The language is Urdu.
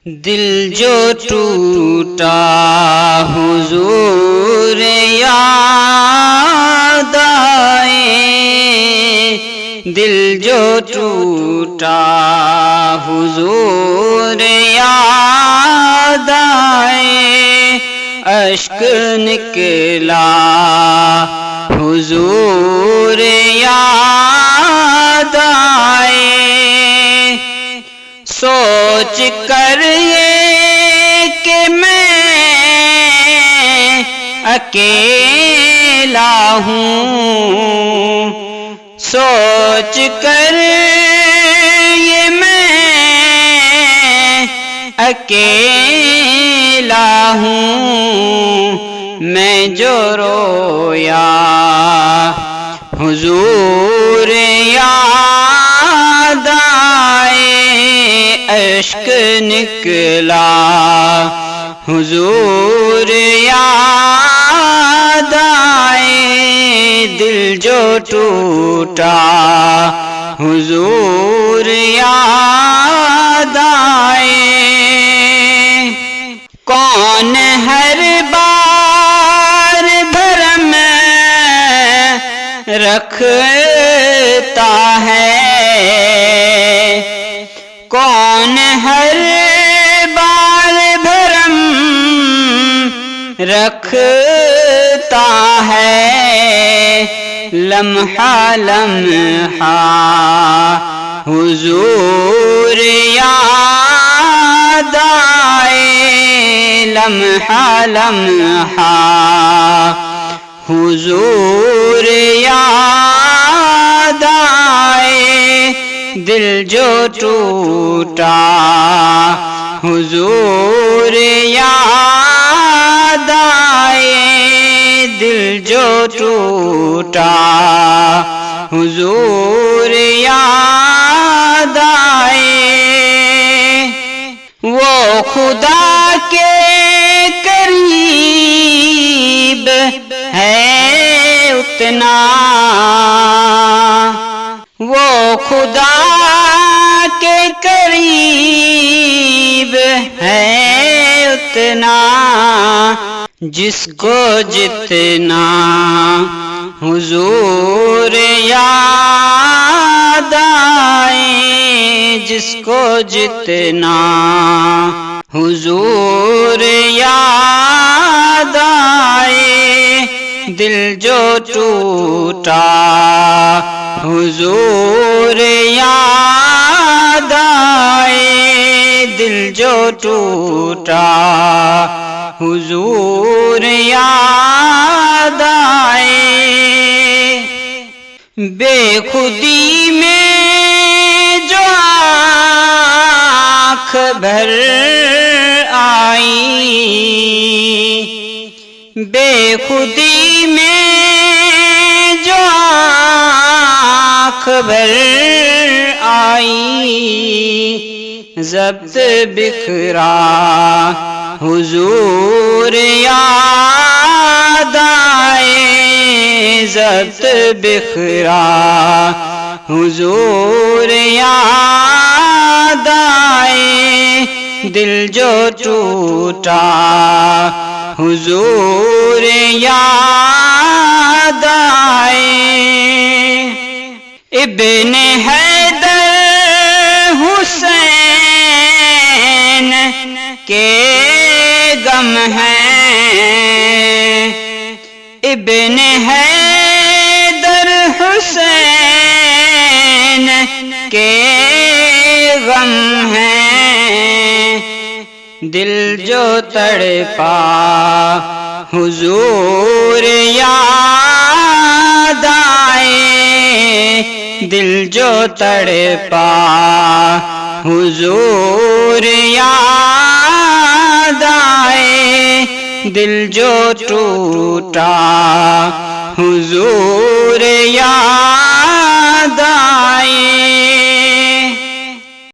دل جو ٹوٹا حضور یاد آئے، دل جو ٹوٹا حضور یاد آئے، اشک نکلا حضور یاد آئے، سوچ کر یہ کہ میں اکیلا ہوں، سوچ کر یہ میں اکیلا ہوں، میں جو رویا حضور یاد آئے، اشک نکلا حضور یاد آئے، دل جو ٹوٹا حضور یاد آئے، کون ہر بار بھرم رکھتا ہے، کون ہر بار بھرم رکھتا ہے، لمحہ لمحہ حضور یاد آئے، لمحہ لمحہ حضور یاد آئے، دل جو ٹوٹا حضور یاد آئے، دل جو ٹوٹا حضور یاد آئے، وہ خدا کے قریب ہے اتنا، وہ خدا کے قریب ہے اتنا، جس کو جتنا حضور یاد آئے، جس کو جتنا حضور یاد آئے، دل جو ٹوٹا حضور یاد آئے، دل جو ٹوٹا حضور یاد آئے، بے خودی میں جو آنکھ بھر آئی، بے خودی میں جو آنکھ بھر آئی، ضبط بکھرا حضور یاد آئے، ضبط بکھرا حضور یاد آئے، دل جو ٹوٹا حضور یاد آئے، ابن حیدر حسین کے غم ہیں، ابن حیدر حسین کے غم ہیں، دل جو تڑپا حضور یاد آئے، دل جو تڑپا حضور یاد آئے، دل جو ٹوٹا حضور یاد آئے،